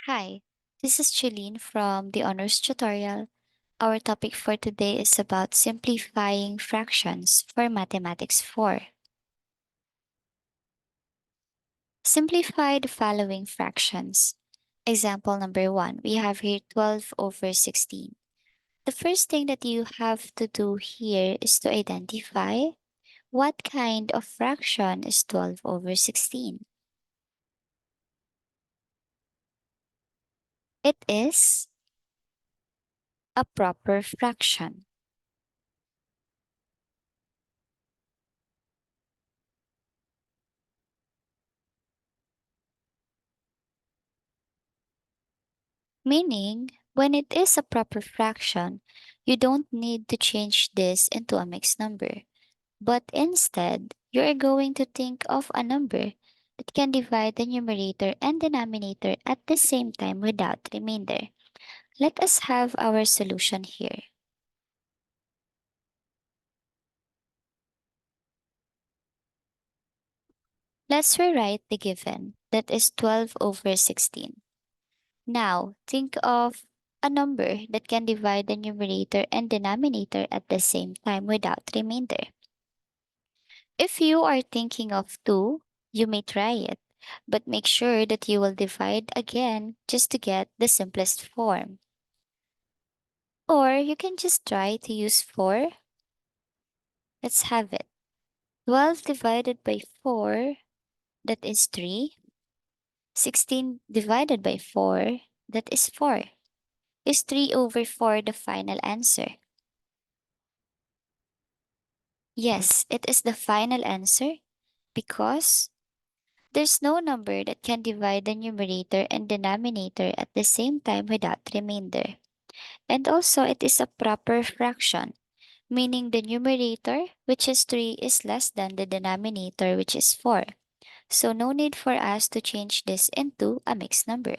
Hi, this is Jeline from the Honors Tutorial. Our topic for today is about simplifying fractions for Mathematics 4. Simplify the following fractions. Example number 1, we have here 12 over 16. The first thing that you have to do here is to identify what kind of fraction is 12 over 16. It is a proper fraction. Meaning, when it is a proper fraction, you don't need to change this into a mixed number, but instead, you are going to think of a number that can divide the numerator and denominator at the same time without remainder. Let us have our solution here. Let's rewrite the given, that is 12 over 16. Now, think of a number that can divide the numerator and denominator at the same time without remainder. If you are thinking of 2, you may try it, but make sure that you will divide again just to get the simplest form. Or you can just try to use 4. Let's have it. 12 divided by 4, that is 3. 16 divided by 4, that is 4. Is 3 over 4 the final answer? Yes, it is the final answer because there's no number that can divide the numerator and denominator at the same time without remainder. And also, it is a proper fraction, meaning the numerator, which is 3, is less than the denominator, which is 4. So no need for us to change this into a mixed number.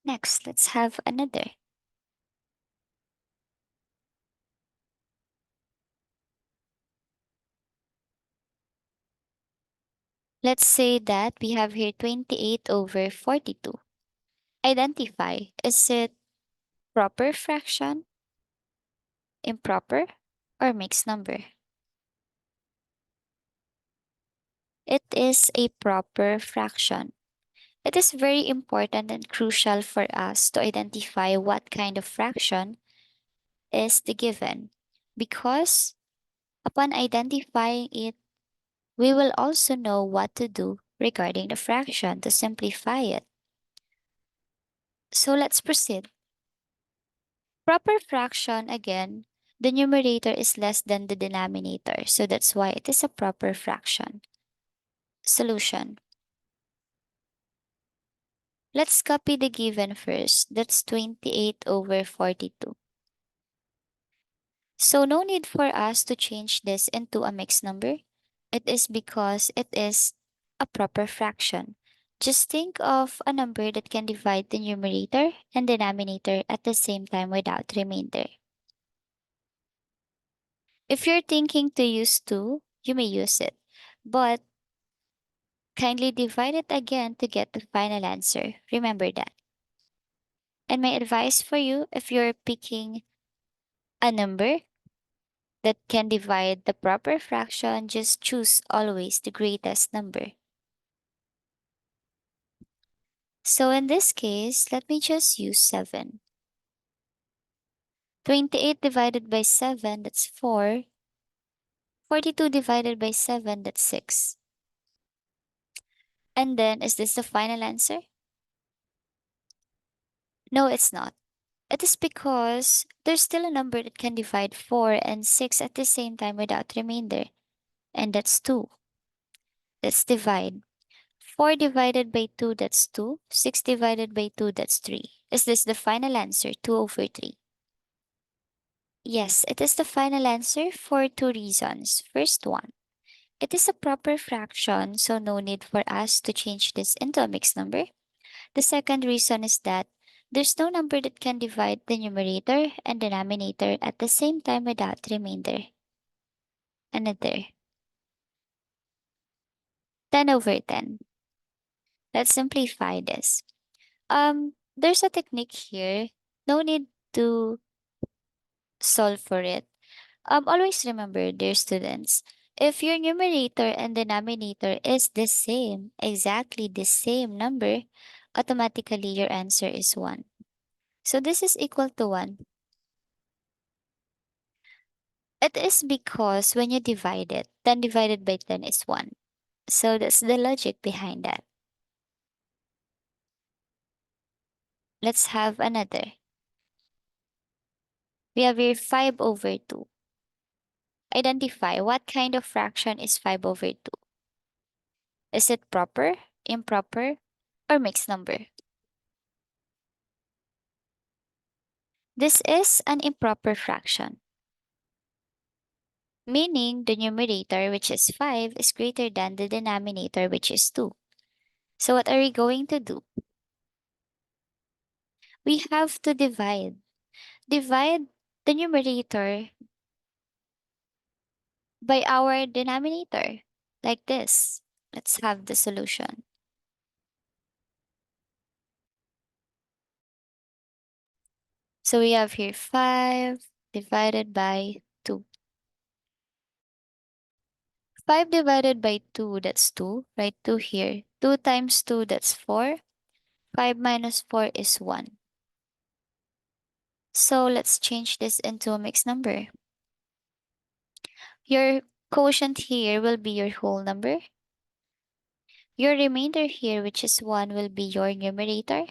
Next, let's have another. Let's say that we have here 28 over 42. Identify, is it proper fraction, improper, or mixed number? It is a proper fraction. It is very important and crucial for us to identify what kind of fraction is the given, because upon identifying it, we will also know what to do regarding the fraction to simplify it. So let's proceed. Proper fraction, again, the numerator is less than the denominator, so that's why it is a proper fraction. Solution. Let's copy the given first. That's 28 over 42. So no need for us to change this into a mixed number. It is because it is a proper fraction. Just think of a number that can divide the numerator and denominator at the same time without remainder. If you're thinking to use 2, you may use it, but kindly divide it again to get the final answer. Remember that. And my advice for you, if you're picking a number that can divide the proper fraction, just choose always the greatest number. So in this case, let me just use 7. 28 divided by 7, that's 4. 42 divided by 7, that's 6. And then, is this the final answer? No, it's not. It is because there's still a number that can divide 4 and 6 at the same time without remainder, and that's 2. Let's divide. 4 divided by 2, that's 2. 6 divided by 2, that's 3. Is this the final answer, 2 over 3? Yes, it is the final answer for 2 reasons. First one, it is a proper fraction, so no need for us to change this into a mixed number. The second reason is that there's no number that can divide the numerator and denominator at the same time without remainder. Another. 10 over 10. Let's simplify this. there's a technique here. No need to solve for it. Always remember, dear students, if your numerator and denominator is the same, exactly the same number, automatically your answer is 1. So this is equal to 1. It is because when you divide it, 10 divided by 10 is 1. So that's the logic behind that. Let's have another. We have here 5 over 2. Identify what kind of fraction is 5 over 2. Is it proper, improper, or mixed number? This is an improper fraction, meaning the numerator, which is 5, is greater than the denominator, which is 2. So what are we going to do? We have to divide. Divide the numerator by our denominator, like this. Let's have the solution. So we have here 5 divided by 2. 5 divided by 2, that's 2. Write 2 here. 2 times 2, that's 4. 5 minus 4 is 1. So let's change this into a mixed number. Your quotient here will be your whole number. Your remainder here, which is 1, will be your numerator.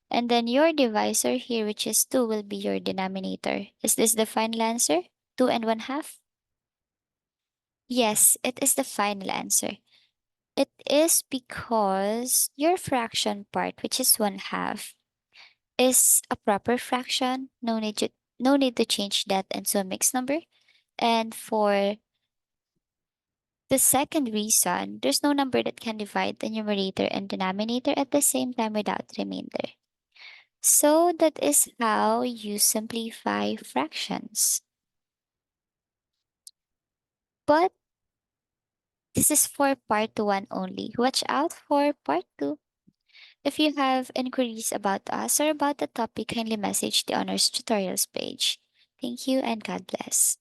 And then your divisor here, which is 2, will be your denominator. Is this the final answer? 2 and 1 half? Yes, it is the final answer. It is because your fraction part, which is 1 half, is a proper fraction. No need to change that into a mixed number. And for the second reason, there's no number that can divide the numerator and denominator at the same time without remainder. So that is how you simplify fractions. But this is for part 1 only. Watch out for part 2. If you have inquiries about us or about the topic, kindly message the honors tutorials page. Thank you and God bless.